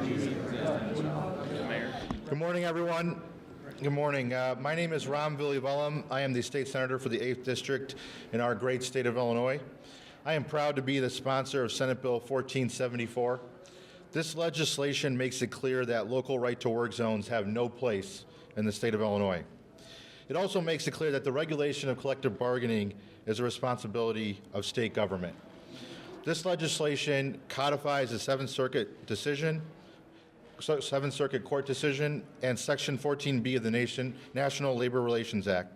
Good morning, everyone. Good morning. My name is Ram Villivalam. I am the state senator for the 8th District in our great state of Illinois. I am proud to be the sponsor of Senate Bill 1474. This legislation makes it clear that local right-to-work zones have no place in the state of Illinois. It also makes it clear that the regulation of collective bargaining is a responsibility of state government. This legislation codifies the Seventh Circuit Court decision and Section 14B of the National Labor Relations Act.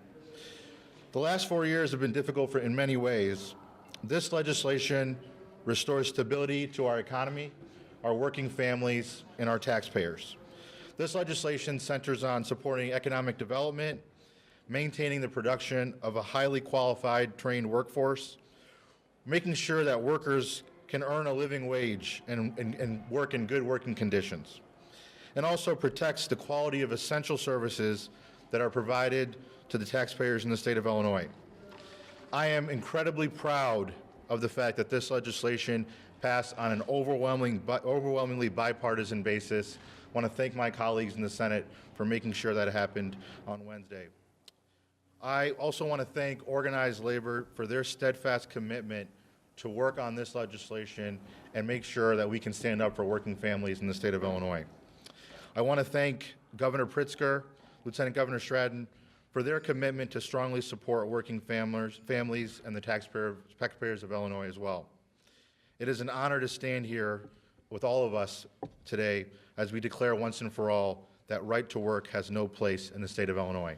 The last 4 years have been difficult in many ways. This legislation restores stability to our economy, our working families, and our taxpayers. This legislation centers on supporting economic development, maintaining the production of a highly qualified, trained workforce, making sure that workers can earn a living wage and work in good working conditions, and also protects the quality of essential services that are provided to the taxpayers in the state of Illinois. I am incredibly proud of the fact that this legislation passed on an overwhelmingly bipartisan basis. I want to thank my colleagues in the Senate for making sure that happened on Wednesday. I also want to thank organized labor for their steadfast commitment to work on this legislation and make sure that we can stand up for working families in the state of Illinois. I want to thank Governor Pritzker, Lieutenant Governor Stratton, for their commitment to strongly support working families and the taxpayers of Illinois as well. It is an honor to stand here with all of us today as we declare once and for all that right to work has no place in the state of Illinois.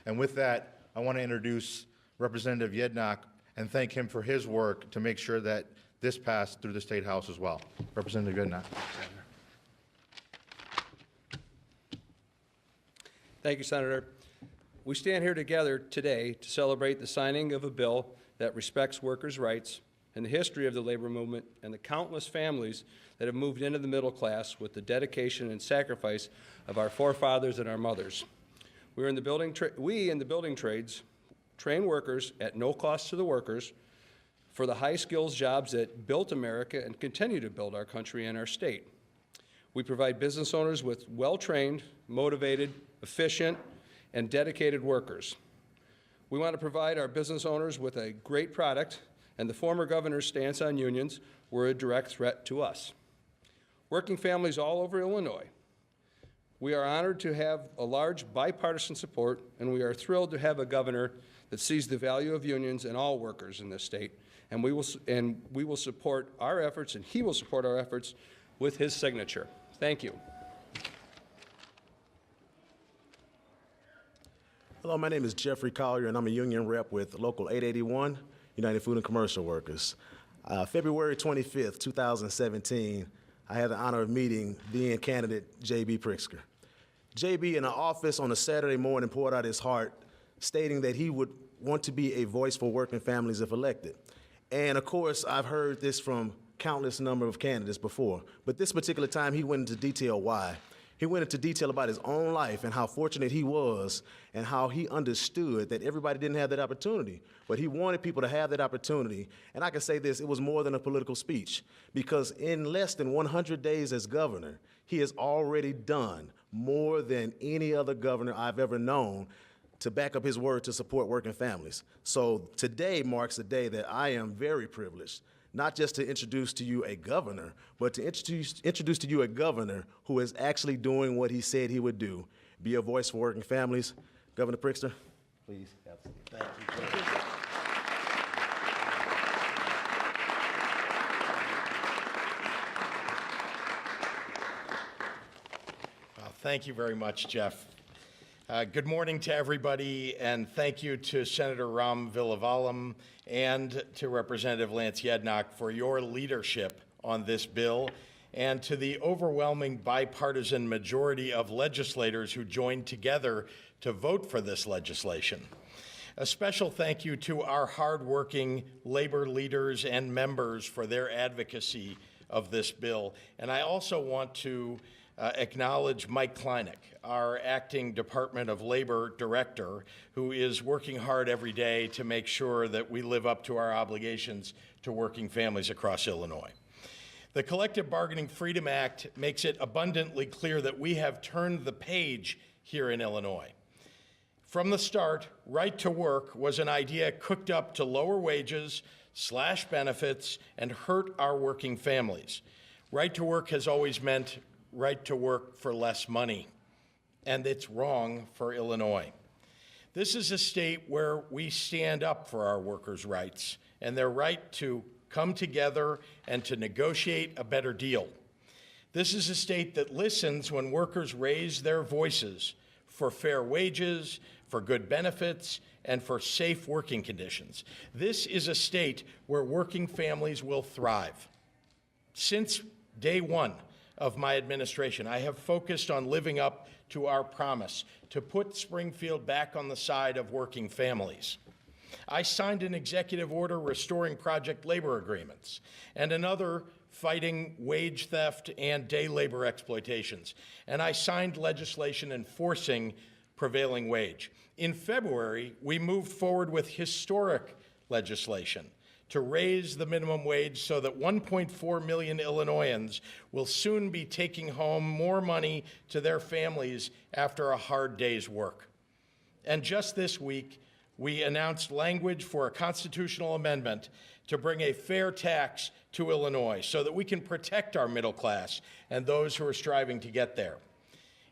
And with that, I want to introduce Representative Yednock and thank him for his work to make sure that this passed through the State House as well. Representative Yednock. Thank you, Senator. We stand here together today to celebrate the signing of a bill that respects workers' rights and the history of the labor movement and the countless families that have moved into the middle class with the dedication and sacrifice of our forefathers and our mothers. We in the building trades train workers at no cost to the workers for the high skills jobs that built America and continue to build our country and our state. We provide business owners with well-trained, motivated, efficient, and dedicated workers. We want to provide our business owners with a great product, and the former governor's stance on unions were a direct threat to us. Working families all over Illinois, we are honored to have a large bipartisan support, and we are thrilled to have a governor that sees the value of unions and all workers in this state, and we will support our efforts, and he will support our efforts with his signature. Thank you. Hello, my name is Jeffrey Collier, and I'm a union rep with Local 881, United Food and Commercial Workers. February 25th, 2017, I had the honor of meeting then candidate J.B. Pritzker. J.B. in an office on a Saturday morning poured out his heart, stating that he would want to be a voice for working families if elected. And of course, I've heard this from countless number of candidates before, but this particular time he went into detail why. He went into detail about his own life and how fortunate he was and how he understood that everybody didn't have that opportunity, but he wanted people to have that opportunity. And I can say this, it was more than a political speech, because in less than 100 days as governor, he has already done more than any other governor I've ever known to back up his word to support working families. So today marks a day that I am very privileged, not just to introduce to you a governor, but to introduce to you a governor who is actually doing what he said he would do, be a voice for working families. Governor Pritzker, please have a seat. Thank you. Thank you very much, Jeff. Good morning to everybody, and thank you to Senator Ram Villivalam and to Representative Lance Yednock for your leadership on this bill, and to the overwhelming bipartisan majority of legislators who joined together to vote for this legislation. A special thank you to our hardworking labor leaders and members for their advocacy of this bill. And I also want to acknowledge Mike Kleinik, our acting Department of Labor director, who is working hard every day to make sure that we live up to our obligations to working families across Illinois. The Collective Bargaining Freedom Act makes it abundantly clear that we have turned the page here in Illinois. From the start, right to work was an idea cooked up to lower wages, slash benefits, and hurt our working families. Right to work has always meant right to work for less money, and it's wrong for Illinois. This is a state where we stand up for our workers' rights and their right to come together and to negotiate a better deal. This is a state that listens when workers raise their voices for fair wages, for good benefits, and for safe working conditions. This is a state where working families will thrive. Since day one of my administration, I have focused on living up to our promise to put Springfield back on the side of working families. I signed an executive order restoring project labor agreements and another fighting wage theft and day labor exploitations. And I signed legislation enforcing prevailing wage. In February, we moved forward with historic legislation to raise the minimum wage so that 1.4 million Illinoisans will soon be taking home more money to their families after a hard day's work. And just this week, we announced language for a constitutional amendment to bring a fair tax to Illinois so that we can protect our middle class and those who are striving to get there.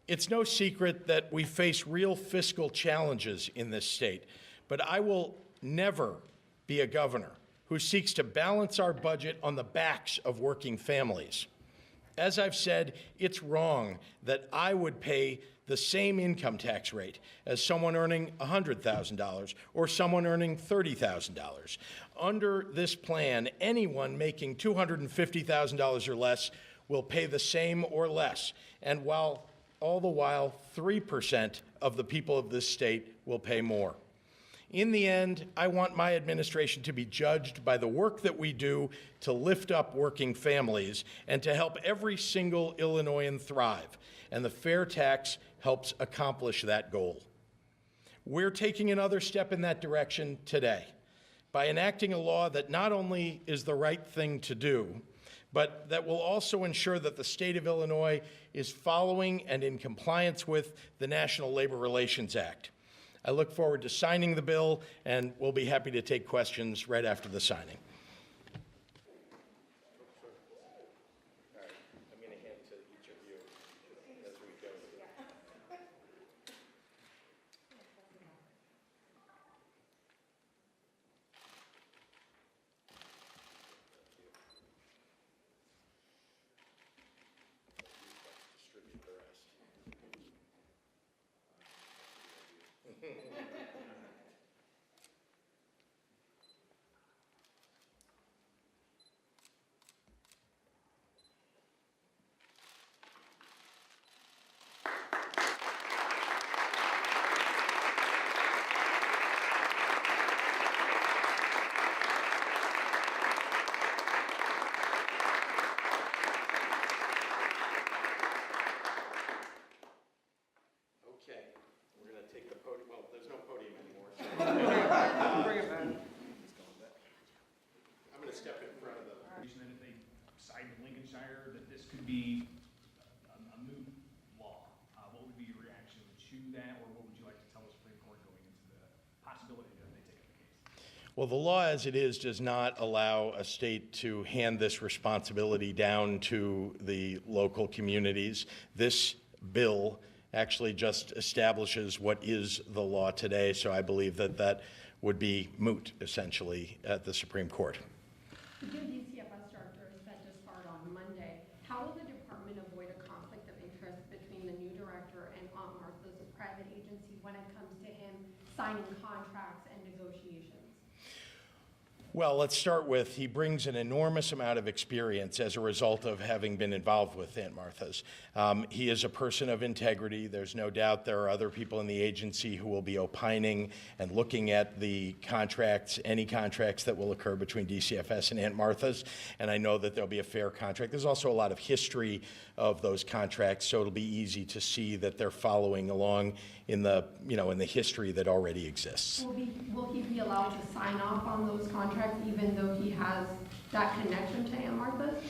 It's no secret that we face real fiscal challenges in this state, but I will never be a governor who seeks to balance our budget on the backs of working families. As I've said, it's wrong that I would pay the same income tax rate as someone earning $100,000 or someone earning $30,000. Under this plan, anyone making $250,000 or less will pay the same or less, and all the while, 3% of the people of this state will pay more. In the end, I want my administration to be judged by the work that we do to lift up working families and to help every single Illinoisan thrive, and the fair tax helps accomplish that goal. We're taking another step in that direction today by enacting a law that not only is the right thing to do, but that will also ensure that the state of Illinois is following and in compliance with the National Labor Relations Act. I look forward to signing the bill, and we'll be happy to take questions right after the signing. I'm going to hand to each of you as we go. Distribute the rest. Okay, we're going to take the podium. Well, there's no podium anymore. So Bring it back. I'm going to step in front of the. That if they side with Lincolnshire, that this could be a moot law. What would be your reaction to that, or what would you like to tell the Supreme Court going into the possibility that they take up the case? Well, the law as it is does not allow a state to hand this responsibility down to the local communities. This bill actually just establishes what is the law today, so I believe that that would be moot, essentially, at the Supreme Court. The new DCFS director is set to start on Monday. How will the department avoid a conflict of interest between the new director and Aunt Martha's private agency when it comes to him signing contracts and negotiations? Well, let's start with he brings an enormous amount of experience as a result of having been involved with Aunt Martha's. He is a person of integrity. There's no doubt there are other people in the agency who will be opining and looking at the contracts, any contracts that will occur between DCFS and Aunt Martha's, and I know that there'll be a fair contract. There's also a lot of history of those contracts, so it'll be easy to see that they're following along in the, in the history that already exists. Will he be allowed to sign off on those contracts even though he has that connection to Aunt Martha's?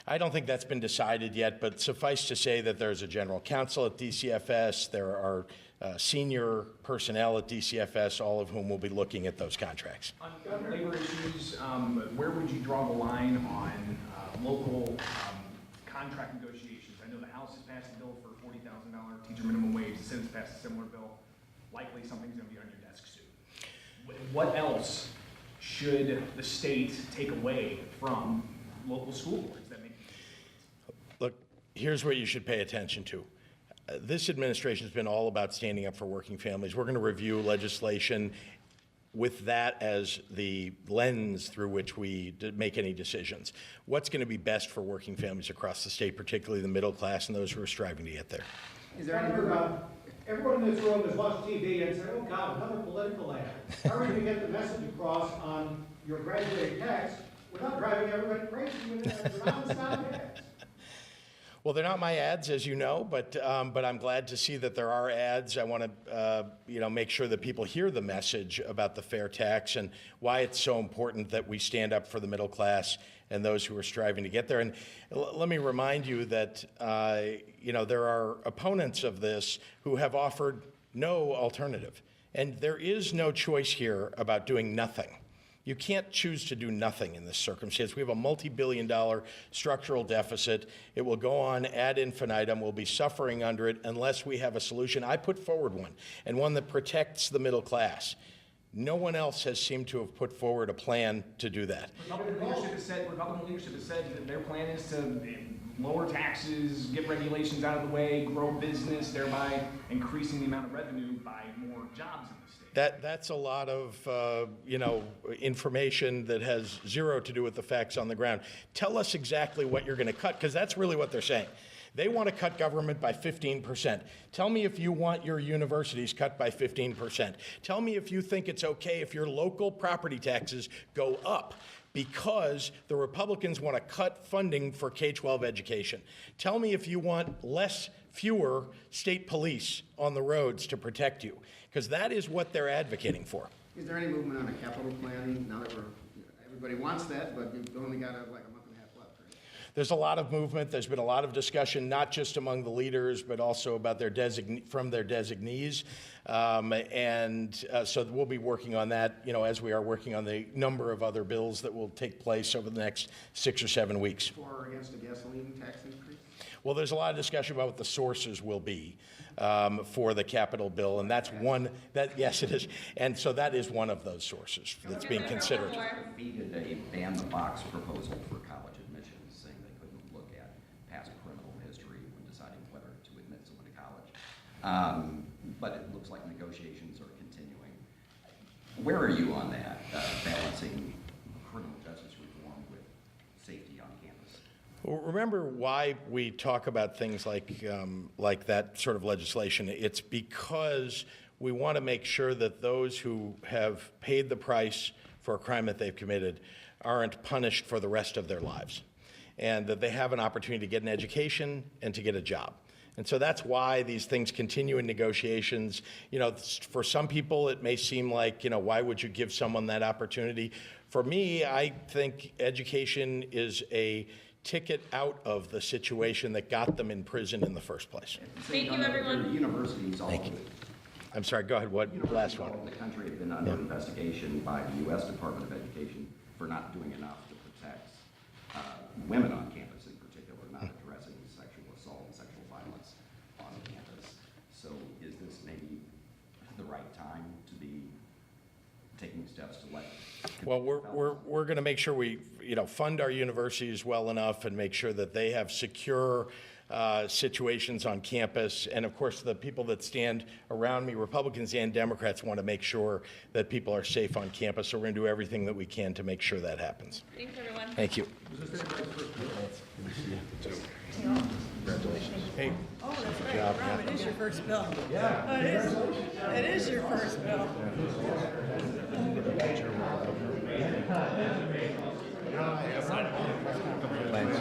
I don't think that's been decided yet, but suffice to say that there's a general counsel at DCFS. There are senior personnel at DCFS, all of whom will be looking at those contracts. On labor issues, where would you draw the line on local contract negotiations? I know the House has passed a bill for $40,000 teacher minimum wage. The Senate's passed a similar bill. Likely something's going to be on your desk soon. What else should the state take away from local school boards that make? Look, here's what you should pay attention to. This administration has been all about standing up for working families. We're going to review legislation with that as the lens through which we make any decisions. What's going to be best for working families across the state, particularly the middle class and those who are striving to get there? Is there any, everyone in this room has watched TV and said, oh God, another political ad. How are you going to get the message across on your graduated text without driving everybody crazy with nonstop ads? Well, they're not my ads, as you know, but I'm glad to see that there are ads. I want to, make sure that people hear the message about the fair tax and why it's so important that we stand up for the middle class and those who are striving to get there. And let me remind you that, there are opponents of this who have offered no alternative. And there is no choice here about doing nothing. You can't choose to do nothing in this circumstance. We have a multi-billion-dollar structural deficit. It will go on ad infinitum. We'll be suffering under it unless we have a solution. I put forward one, and one that protects the middle class. No one else has seemed to have put forward a plan to do that. Republican leadership has said that their plan is to lower taxes, get regulations out of the way, grow business, thereby increasing the amount of revenue by more jobs in the state. That's a lot of information that has zero to do with the facts on the ground. Tell us exactly what you're going to cut, because that's really what they're saying. They want to cut government by 15%. Tell me if you want your universities cut by 15%. Tell me if you think it's okay if your local property taxes go up because the Republicans want to cut funding for K-12 education. Tell me if you want fewer state police on the roads to protect you, because that is what they're advocating for. Is there any movement on a capital planning now that everybody wants that, but you've only got like a month and a half left, right? There's a lot of movement. There's been a lot of discussion, not just among the leaders, but also about their designees. So we'll be working on that, as we are working on the number of other bills that will take place over the next 6 or 7 weeks. For or against a gasoline tax increase? Well, there's a lot of discussion about what the sources will be for the capital bill, and that's one yes, it is. And so that is one of those sources that's being considered. Defeated a ban-the-box proposal for college admissions, saying they couldn't look at past criminal history when deciding whether to admit someone to college. But it looks like negotiations are continuing. Where are you on that, balancing criminal justice reform with safety on campus? Well, remember why we talk about things like that sort of legislation. It's because we want to make sure that those who have paid the price for a crime that they've committed aren't punished for the rest of their lives, and that they have an opportunity to get an education and to get a job. And so that's why these things continue in negotiations. For some people, it may seem like, why would you give someone that opportunity? For me, I think education is a ticket out of the situation that got them in prison in the first place. Thank you, everyone. Universities all over I'm sorry, go ahead, what, last one? the country have been under investigation by the U.S. Department of Education for not doing enough to protect women on campus in particular, not addressing sexual assault and sexual violence on campus. So is this maybe the right time to be taking steps to let? Well, we're going to make sure we, fund our universities well enough and make sure that they have secure situations on campus. And of course, the people that stand around me, Republicans and Democrats, want to make sure that people are safe on campus. So we're going to do everything that we can to make sure that happens. Thanks, everyone. Thank you. Congratulations. Hey. Oh, that's right. Rob, it is your first bill. Yeah. It is your first bill. Thanks.